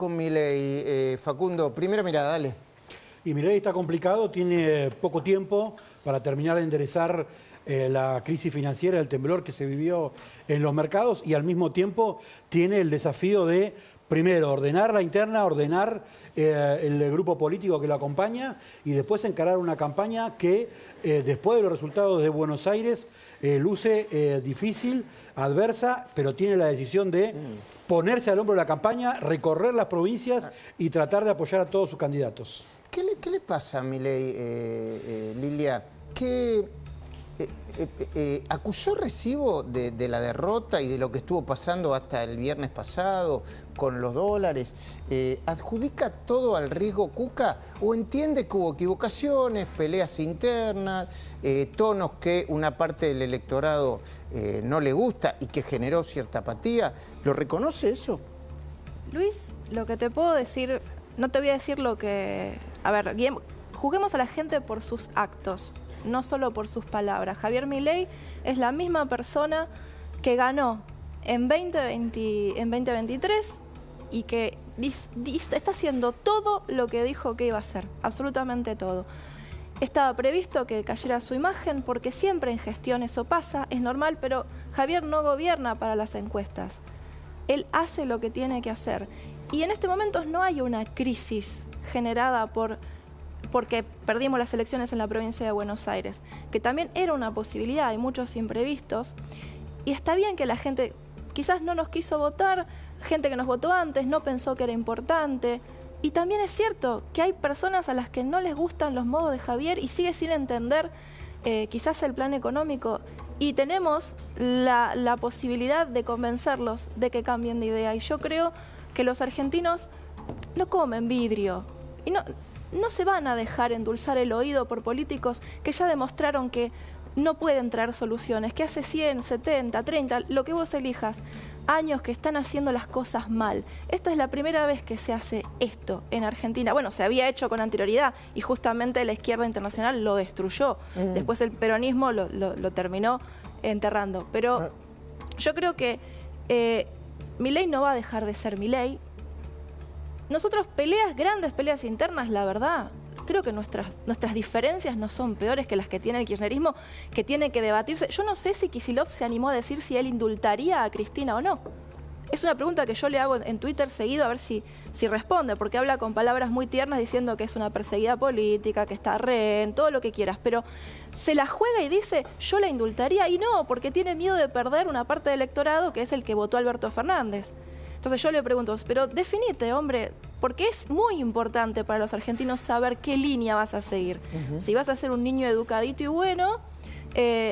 Con Milei, Facundo, primera mirada, dale. Y Milei está complicado, tiene poco tiempo para terminar de enderezar la crisis financiera, el temblor que se vivió en los mercados, y al mismo tiempo tiene el desafío de, primero, ordenar la interna, ordenar el grupo político que lo acompaña y después encarar una campaña que, después de los resultados de Buenos Aires, luce difícil, adversa, pero tiene la decisión de ponerse al hombro de la campaña, recorrer las provincias y tratar de apoyar a todos sus candidatos. ¿Qué le pasa a Milei, Lilia? ¿Qué acusó recibo de la derrota y de lo que estuvo pasando hasta el viernes pasado con los dólares? ¿Adjudica todo al riesgo Cuca o entiende que hubo equivocaciones, peleas internas, tonos que una parte del electorado no le gusta y que generó cierta apatía? ¿Lo reconoce eso? Luis, lo que te puedo decir, no te voy a decir lo que... A ver, juzguemos a la gente por sus actos, no solo por sus palabras. Javier Milei es la misma persona que ganó en 2023 y que está haciendo todo lo que dijo que iba a hacer, absolutamente todo. Estaba previsto que cayera su imagen porque siempre en gestión eso pasa, es normal, pero Javier no gobierna para las encuestas. Él hace lo que tiene que hacer. Y en este momento no hay una crisis generada porque perdimos las elecciones en la provincia de Buenos Aires, que también era una posibilidad, hay muchos imprevistos. Y está bien que la gente quizás no nos quiso votar, gente que nos votó antes no pensó que era importante. Y también es cierto que hay personas a las que no les gustan los modos de Javier y sigue sin entender quizás el plan económico. Y tenemos la posibilidad de convencerlos de que cambien de idea. Y yo creo que los argentinos no comen vidrio y no se van a dejar endulzar el oído por políticos que ya demostraron que no pueden traer soluciones, que hace 100, 70, 30, lo que vos elijas, años que están haciendo las cosas mal. Esta es la primera vez que se hace esto en Argentina. Bueno, se había hecho con anterioridad y justamente la izquierda internacional lo destruyó. Después el peronismo lo terminó enterrando. Pero yo creo que Milei no va a dejar de ser Milei. Nosotros grandes peleas internas, la verdad, creo que nuestras diferencias no son peores que las que tiene el kirchnerismo, que tiene que debatirse. Yo no sé si Kicillof se animó a decir si él indultaría a Cristina o no. Es una pregunta que yo le hago en Twitter seguido a ver si responde, porque habla con palabras muy tiernas diciendo que es una perseguida política, que está rehén, todo lo que quieras, pero se la juega y dice, yo la indultaría, y no, porque tiene miedo de perder una parte del electorado que es el que votó a Alberto Fernández. Entonces yo le pregunto, pero definite, hombre, porque es muy importante para los argentinos saber qué línea vas a seguir. Si vas a ser un niño educadito y bueno,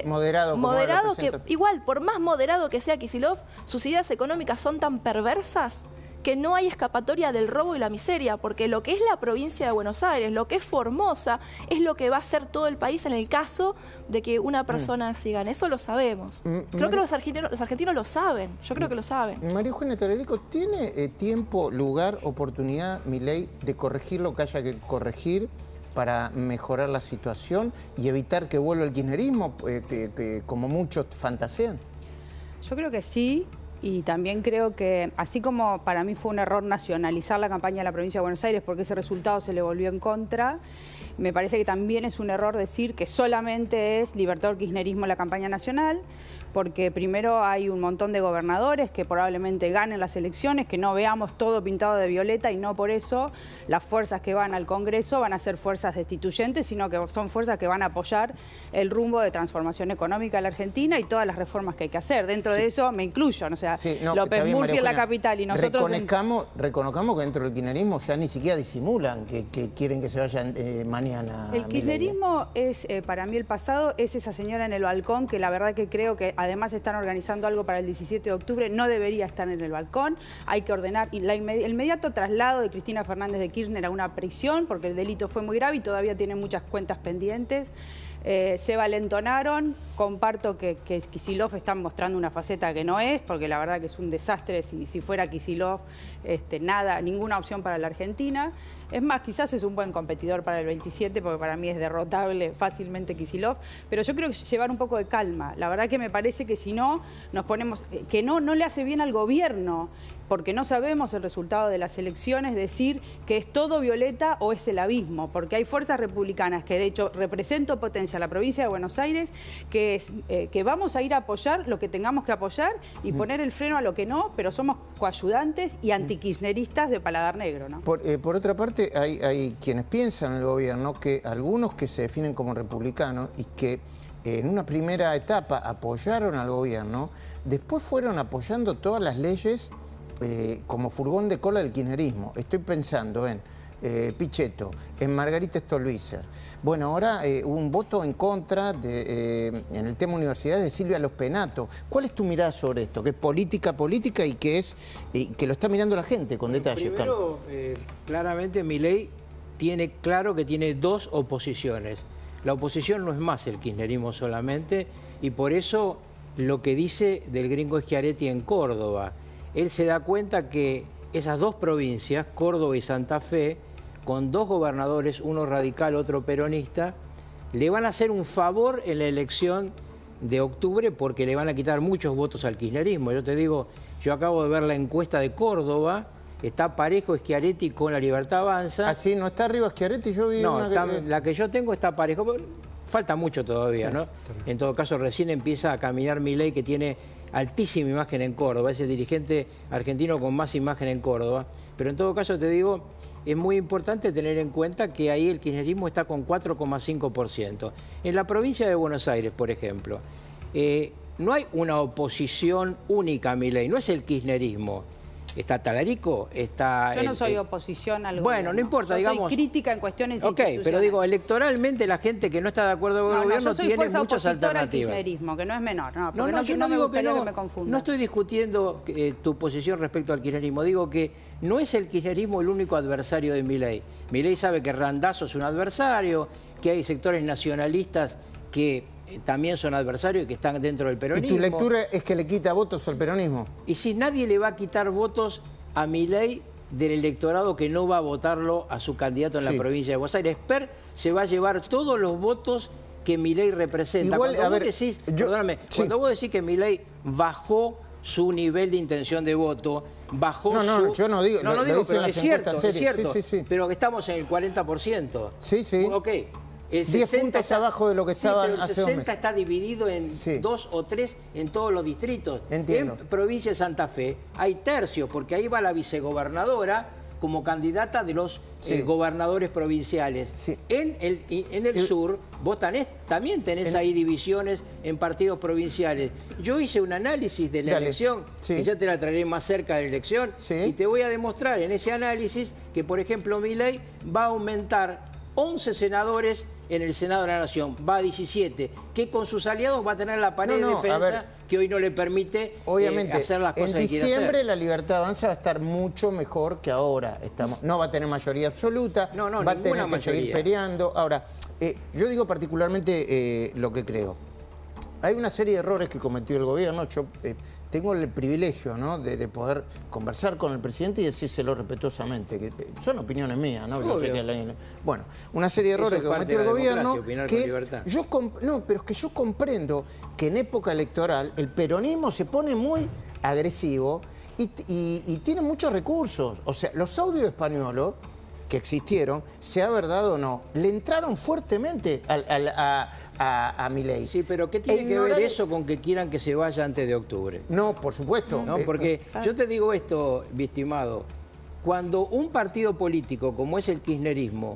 moderado que igual, por más moderado que sea Kicillof, sus ideas económicas son tan perversas que no hay escapatoria del robo y la miseria, porque lo que es la provincia de Buenos Aires, lo que es Formosa, es lo que va a hacer todo el país en el caso de que una persona así gane. Eso lo sabemos. Creo que los argentinos lo saben. Yo creo que lo saben. María Eugenia Talarico, ¿tiene tiempo, lugar, oportunidad, Milei, de corregir lo que haya que corregir para mejorar la situación y evitar que vuelva el kirchnerismo, que como muchos fantasean? Yo creo que sí. Y también creo que, así como para mí fue un error nacionalizar la campaña de la provincia de Buenos Aires porque ese resultado se le volvió en contra, me parece que también es un error decir que solamente es Libertador Kirchnerismo la campaña nacional, porque primero hay un montón de gobernadores que probablemente ganen las elecciones, que no veamos todo pintado de violeta y no por eso las fuerzas que van al Congreso van a ser fuerzas destituyentes, sino que son fuerzas que van a apoyar el rumbo de transformación económica de la Argentina y todas las reformas que hay que hacer. Dentro de eso me incluyo, o sea, López Murphy en la capital y nosotros... Reconozcamos que dentro del kirchnerismo ya ni siquiera disimulan que quieren que se vayan mañana. El kirchnerismo es, para mí el pasado, es esa señora en el balcón que la verdad que creo que además están organizando algo para el 17 de octubre, no debería estar en el balcón, hay que ordenar el inmediato traslado de Cristina Fernández de Kirchner a una prisión, porque el delito fue muy grave y todavía tiene muchas cuentas pendientes. Se valentonaron, comparto que Kicillof está mostrando una faceta que no es, porque la verdad que es un desastre si fuera Kicillof, ninguna opción para la Argentina. Es más, quizás es un buen competidor para el 27, porque para mí es derrotable fácilmente Kicillof, pero yo creo que llevar un poco de calma. La verdad que me parece que si no, nos ponemos, que no le hace bien al gobierno porque no sabemos el resultado de las elecciones, decir que es todo violeta o es el abismo, porque hay fuerzas republicanas que de hecho represento potencia a la provincia de Buenos Aires, que vamos a ir a apoyar lo que tengamos que apoyar y poner el freno a lo que no, pero somos coayudantes y antikirchneristas de paladar negro, ¿no? Por otra parte, hay quienes piensan en el gobierno que algunos que se definen como republicanos y que en una primera etapa apoyaron al gobierno, después fueron apoyando todas las leyes como furgón de cola del kirchnerismo. Estoy pensando en Pichetto, en Margarita Stolbizer. Bueno, ahora hubo un voto en contra en el tema universidades de Silvia Los Penato. ¿Cuál es tu mirada sobre esto? Que es política y que lo está mirando la gente con detalle. Primero, claramente Milei tiene claro que tiene dos oposiciones. La oposición no es más el kirchnerismo solamente, y por eso lo que dice del gringo Schiaretti en Córdoba, él se da cuenta que esas dos provincias, Córdoba y Santa Fe, con dos gobernadores, uno radical, otro peronista, le van a hacer un favor en la elección de octubre porque le van a quitar muchos votos al kirchnerismo. Yo te digo, yo acabo de ver la encuesta de Córdoba, está parejo Schiaretti con La Libertad Avanza. ¿Ah, sí? ¿No está arriba Schiaretti? Yo vi No, una la que yo tengo está parejo. Falta mucho todavía, sí, ¿no? En todo caso, recién empieza a caminar Milei, que tiene altísima imagen en Córdoba. Es el dirigente argentino con más imagen en Córdoba. Pero en todo caso, te digo, es muy importante tener en cuenta que ahí el kirchnerismo está con 4,5%. En la provincia de Buenos Aires, por ejemplo, no hay una oposición única a Milei, no es el kirchnerismo. Está Talarico, está... Yo no soy oposición al gobierno. Bueno, no importa, digamos... Soy crítica en cuestiones institucionales. Ok, pero digo, electoralmente la gente que no está de acuerdo con el gobierno tiene muchas alternativas. Al kirchnerismo, que no es menor. Yo no digo que no, me confunda. No estoy discutiendo tu posición respecto al kirchnerismo. Digo que no es el kirchnerismo el único adversario de Milei. Milei sabe que Randazzo es un adversario, que hay sectores nacionalistas que también son adversarios y que están dentro del peronismo. ¿Y tu lectura es que le quita votos al peronismo? Y si nadie le va a quitar votos a Milei del electorado que no va a votarlo a su candidato en la provincia de Buenos Aires. Per se va a llevar todos los votos que Milei representa. Igual, Cuando vos decís que Milei bajó su nivel de intención de voto, bajó yo no digo, pero es cierto, sí. Pero que estamos en el 40%. Sí. Ok. El 10 puntos abajo de lo que estaban pero el hace 60 está dividido en 2 o 3 en todos los distritos. Entiendo. En provincia de Santa Fe hay tercios, porque ahí va la vicegobernadora como candidata de los gobernadores provinciales. Sí. En el sur, vos también tenés ahí divisiones en partidos provinciales. Yo hice un análisis de la elección, que ya te la traeré más cerca de la elección, y te voy a demostrar en ese análisis que, por ejemplo, Milei va a aumentar 11 senadores en el Senado de la Nación, va a 17, que con sus aliados va a tener la pared de defensa que hoy no le permite hacer las cosas que quiere hacer. En diciembre la Libertad Avanza va a estar mucho mejor que ahora. No va a tener mayoría absoluta, va a tener que seguir peleando. Ahora, yo digo particularmente lo que creo. Hay una serie de errores que cometió el gobierno. Yo tengo el privilegio, ¿no?, de poder conversar con el presidente y decírselo respetuosamente, que son opiniones mías, ¿no? Yo sé que bueno, una serie de errores que cometió el gobierno que pero es que yo comprendo que en época electoral el peronismo se pone muy agresivo y tiene muchos recursos. O sea, los audios españolos que existieron, sea verdad o no, le entraron fuertemente a Milei. Sí, pero ¿qué tiene que ver eso con que quieran que se vaya antes de octubre? No, por supuesto. No, porque yo te digo esto, mi estimado, cuando un partido político como es el kirchnerismo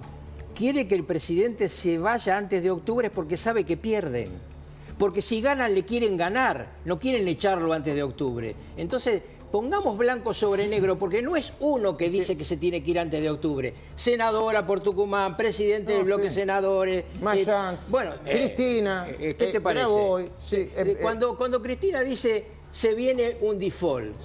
quiere que el presidente se vaya antes de octubre es porque sabe que pierden. Porque si ganan le quieren ganar, no quieren echarlo antes de octubre. Entonces, pongamos blanco sobre negro, porque no es uno que dice que se tiene que ir antes de octubre. Senadora por Tucumán, presidente del bloque senadores. Mayans, Cristina. ¿Qué te parece? Cuando Cristina dice se viene un default,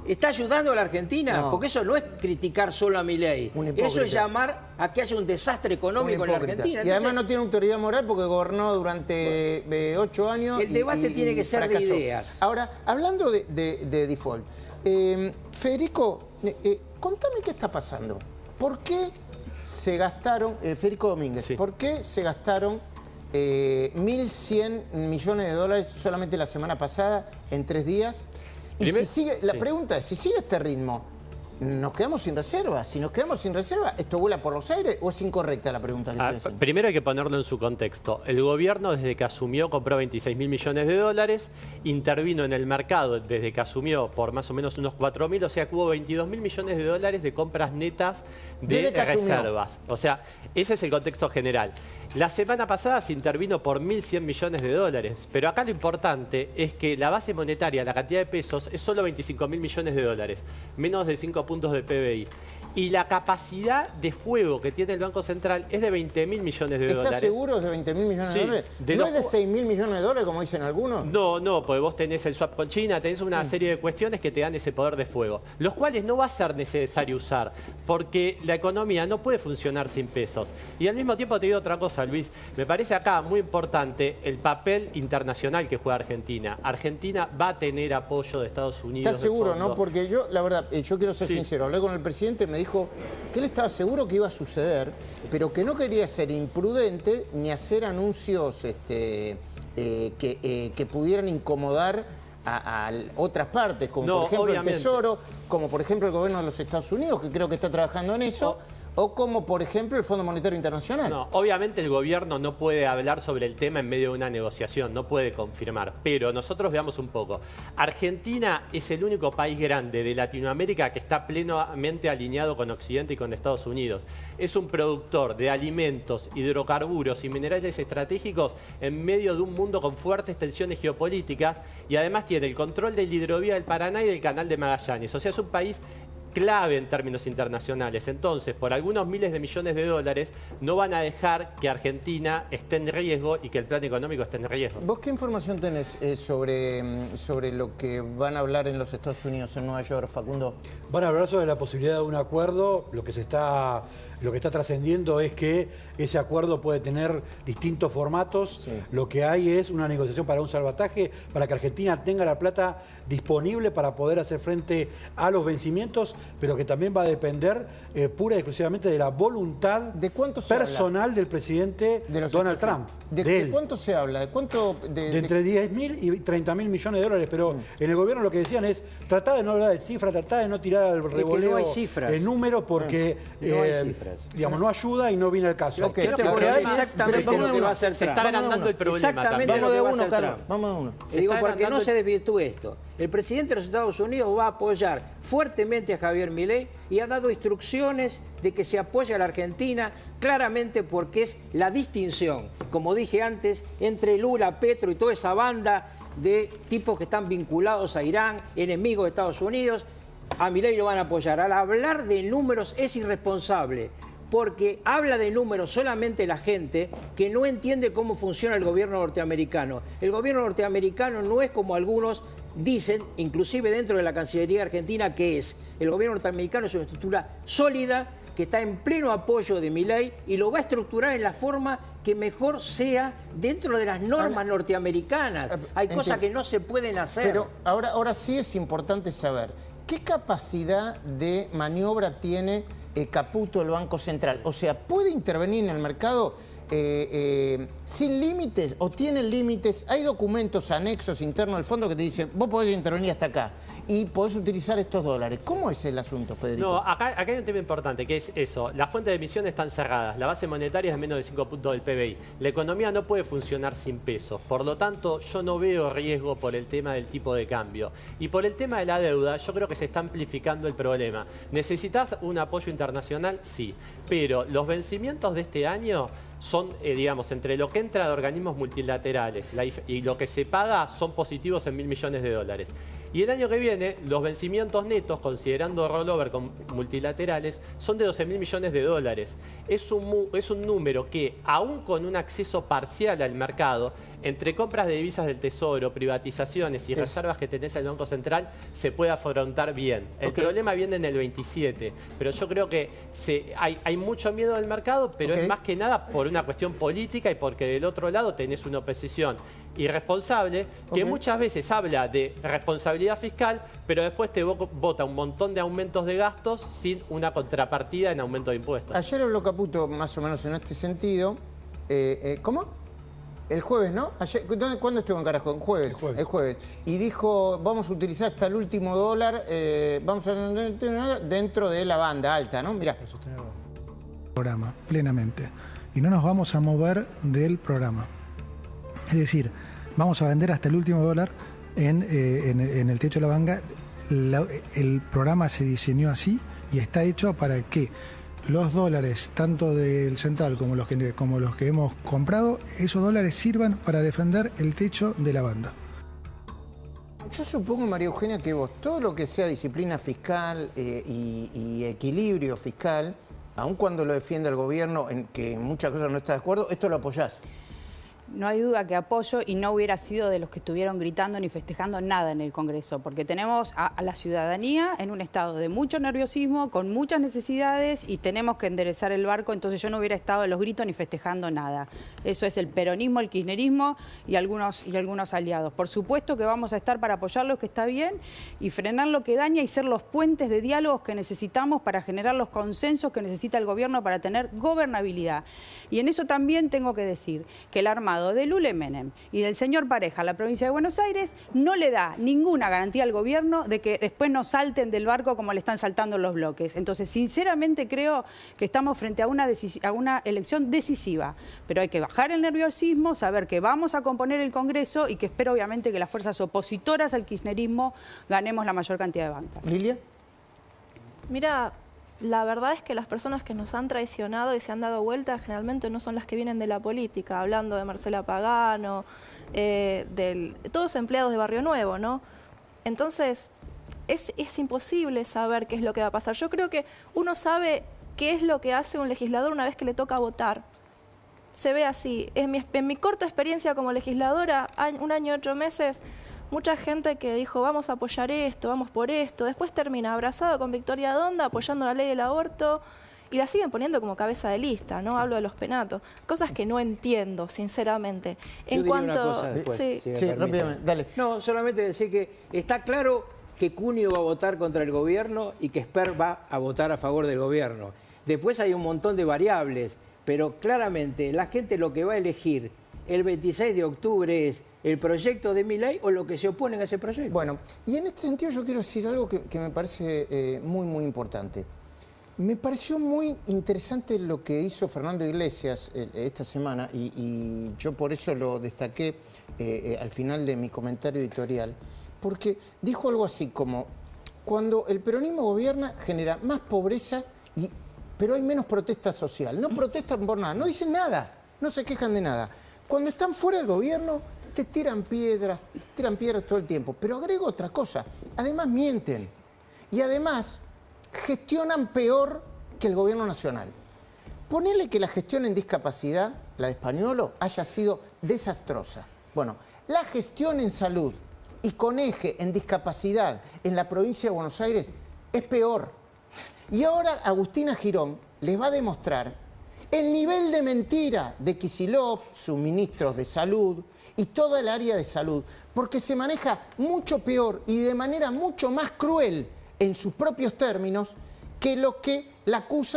¿está ayudando a la Argentina? No. Porque eso no es criticar solo a Milei. Eso es llamar a que haya un desastre económico en la Argentina. Y además no tiene autoridad moral porque gobernó durante 8 años. El debate tiene que ser de ideas. Ahora, hablando de default, Federico, contame qué está pasando. ¿Por qué se gastaron, Federico Domínguez, por qué se gastaron 1.100 millones de dólares solamente la semana pasada, en 3 días? Y si sigue, la pregunta es, si sigue este ritmo, ¿nos quedamos sin reserva? Si nos quedamos sin reserva, ¿esto vuela por los aires o es incorrecta la pregunta que estoy haciendo? Primero hay que ponerlo en su contexto. El gobierno, desde que asumió, compró 26.000 millones de dólares, intervino en el mercado desde que asumió por más o menos unos 4.000, o sea que hubo 22.000 millones de dólares de compras netas de reservas. O sea, ese es el contexto general. La semana pasada se intervino por 1.100 millones de dólares, pero acá lo importante es que la base monetaria, la cantidad de pesos, es solo 25.000 millones de dólares, menos de 5 puntos del PBI. Y la capacidad de fuego que tiene el Banco Central es de 20.000 millones de dólares. ¿Estás seguro de 20.000 millones de dólares? ¿No es de 6.000 millones de dólares, como dicen algunos? No, porque vos tenés el swap con China, tenés una serie de cuestiones que te dan ese poder de fuego, los cuales no va a ser necesario usar, porque la economía no puede funcionar sin pesos. Y al mismo tiempo te digo otra cosa, Luis, me parece acá muy importante el papel internacional que juega Argentina. Argentina va a tener apoyo de Estados Unidos. ¿Estás seguro, no? Porque yo, la verdad, yo quiero ser sincero, hablé con el presidente, me dijo que él estaba seguro que iba a suceder, pero que no quería ser imprudente ni hacer anuncios que pudieran incomodar a otras partes, como por ejemplo obviamente el Tesoro, como por ejemplo el gobierno de los Estados Unidos, que creo que está trabajando en eso. O como, por ejemplo, el Fondo Monetario Internacional. No, obviamente el gobierno no puede hablar sobre el tema en medio de una negociación, no puede confirmar. Pero nosotros veamos un poco. Argentina es el único país grande de Latinoamérica que está plenamente alineado con Occidente y con Estados Unidos. Es un productor de alimentos, hidrocarburos y minerales estratégicos en medio de un mundo con fuertes tensiones geopolíticas y además tiene el control de la hidrovía del Paraná y del Canal de Magallanes. O sea, es un país clave en términos internacionales. Entonces, por algunos miles de millones de dólares, no van a dejar que Argentina esté en riesgo y que el plan económico esté en riesgo. ¿Vos qué información tenés sobre lo que van a hablar en los Estados Unidos, en Nueva York, Facundo? Van a hablar sobre la posibilidad de un acuerdo. Lo que está trascendiendo es que ese acuerdo puede tener distintos formatos. Sí. Lo que hay es una negociación para un salvataje, para que Argentina tenga la plata disponible para poder hacer frente a los vencimientos, pero que también va a depender pura y exclusivamente de la voluntad personal del presidente Donald Trump. ¿De cuánto se habla? ¿De cuánto? De entre 10.000 y 30.000 millones de dólares, pero en el gobierno lo que decían es tratar de no hablar de cifras, tratar de no tirar al revoleo el número, porque digamos, no ayuda y no viene al caso. Okay, yo te voy a decir exactamente lo que va a hacer Trump. Se está agrandando el problema. Exactamente lo que va a hacer Trump. Vamos de uno. Digo, porque no se desvirtúe esto. El presidente de los Estados Unidos va a apoyar fuertemente a Javier Milei y ha dado instrucciones de que se apoye a la Argentina claramente porque es la distinción, como dije antes, entre Lula, Petro y toda esa banda de tipos que están vinculados a Irán, enemigos de Estados Unidos. A Milei lo van a apoyar. Al hablar de números es irresponsable, porque habla de números solamente la gente que no entiende cómo funciona el gobierno norteamericano. El gobierno norteamericano no es como algunos dicen, inclusive dentro de la Cancillería Argentina, que es. El gobierno norteamericano es una estructura sólida que está en pleno apoyo de Milei y lo va a estructurar en la forma que mejor sea dentro de las normas norteamericanas. Hay cosas que no se pueden hacer. Pero ahora sí es importante saber, ¿qué capacidad de maniobra tiene Caputo el Banco Central? O sea, ¿puede intervenir en el mercado sin límites o tiene límites? Hay documentos anexos internos del fondo que te dicen, vos podés intervenir hasta acá y podés utilizar estos dólares. ¿Cómo es el asunto, Federico? No, acá hay un tema importante, que es eso. Las fuentes de emisión están cerradas, la base monetaria es de menos de 5 puntos del PBI. La economía no puede funcionar sin pesos. Por lo tanto, yo no veo riesgo por el tema del tipo de cambio. Y por el tema de la deuda, yo creo que se está amplificando el problema. ¿Necesitas un apoyo internacional? Sí. Pero los vencimientos de este año son, digamos, entre lo que entra de organismos multilaterales y lo que se paga son positivos en 1.000 millones de dólares. Y el año que viene, los vencimientos netos, considerando rollover con multilaterales, son de 12.000 millones de dólares. Es un número que, aún con un acceso parcial al mercado, entre compras de divisas del Tesoro, privatizaciones y reservas que tenés al Banco Central, se puede afrontar bien. El problema viene en el 27, pero yo creo que hay mucho miedo del mercado, pero es más que nada por una cuestión política y porque del otro lado tenés una oposición irresponsable que muchas veces habla de responsabilidad fiscal, pero después te vota un montón de aumentos de gastos sin una contrapartida en aumento de impuestos. Ayer habló Caputo más o menos en este sentido. ¿Cómo? El jueves, ¿no? ¿Cuándo estuvo en Carajo? El jueves. El jueves. Y dijo, vamos a utilizar hasta el último dólar, vamos a dentro de la banda alta, ¿no? Mirá. Programa, plenamente. Y no nos vamos a mover del programa. Es decir, vamos a vender hasta el último dólar en el techo de la banda. El programa se diseñó así y está hecho para que los dólares, tanto del central como los que hemos comprado, esos dólares sirvan para defender el techo de la banda. Yo supongo, María Eugenia, que vos, todo lo que sea disciplina fiscal y equilibrio fiscal, aun cuando lo defienda el gobierno, en que en muchas cosas no está de acuerdo, esto lo apoyás. No hay duda que apoyo y no hubiera sido de los que estuvieron gritando ni festejando nada en el Congreso, porque tenemos a la ciudadanía en un estado de mucho nerviosismo, con muchas necesidades y tenemos que enderezar el barco, entonces yo no hubiera estado de los gritos ni festejando nada. Eso es el peronismo, el kirchnerismo y algunos aliados. Por supuesto que vamos a estar para apoyarlos, que está bien, y frenar lo que daña y ser los puentes de diálogos que necesitamos para generar los consensos que necesita el gobierno para tener gobernabilidad. Y en eso también tengo que decir que el armado de Lule Menem y del señor Pareja a la provincia de Buenos Aires no le da ninguna garantía al gobierno de que después no salten del barco como le están saltando los bloques. Entonces, sinceramente creo que estamos frente a una elección decisiva, pero hay que bajar el nerviosismo, saber que vamos a componer el Congreso y que espero obviamente que las fuerzas opositoras al kirchnerismo ganemos la mayor cantidad de bancas. ¿Lilia? Mira, la verdad es que las personas que nos han traicionado y se han dado vuelta generalmente no son las que vienen de la política, hablando de Marcela Pagano, todos empleados de Barrio Nuevo, ¿no? Entonces, es imposible saber qué es lo que va a pasar. Yo creo que uno sabe qué es lo que hace un legislador una vez que le toca votar. Se ve así. En mi corta experiencia como legisladora, 1 año y 8 meses, mucha gente que dijo vamos a apoyar esto, vamos por esto, después termina abrazado con Victoria Donda apoyando la ley del aborto y la siguen poniendo como cabeza de lista, ¿no? Hablo de los penatos. Cosas que no entiendo, sinceramente. Yo diría una cosa después, sí, rápidamente, dale. No, solamente decir que está claro que Cunio va a votar contra el gobierno y que Esper va a votar a favor del gobierno. Después hay un montón de variables, pero claramente la gente lo que va a elegir el 26 de octubre es el proyecto de Milei o lo que se oponen a ese proyecto. Bueno, y en este sentido yo quiero decir algo que me parece muy importante. Me pareció muy interesante lo que hizo Fernando Iglesias esta semana y yo por eso lo destaqué al final de mi comentario editorial, porque dijo algo así como, cuando el peronismo gobierna genera más pobreza, pero hay menos protesta social. No protestan por nada, no dicen nada, no se quejan de nada. Cuando están fuera del gobierno, te tiran piedras todo el tiempo. Pero agrego otra cosa, además mienten y además gestionan peor que el gobierno nacional. Ponele que la gestión en discapacidad, la de Españolo, haya sido desastrosa. Bueno, la gestión en salud y con eje en discapacidad en la provincia de Buenos Aires es peor. Y ahora Agustina Girón les va a demostrar el nivel de mentira de Kicillof, sus ministros de salud y toda el área de salud, porque se maneja mucho peor y de manera mucho más cruel en sus propios términos que lo que la acusan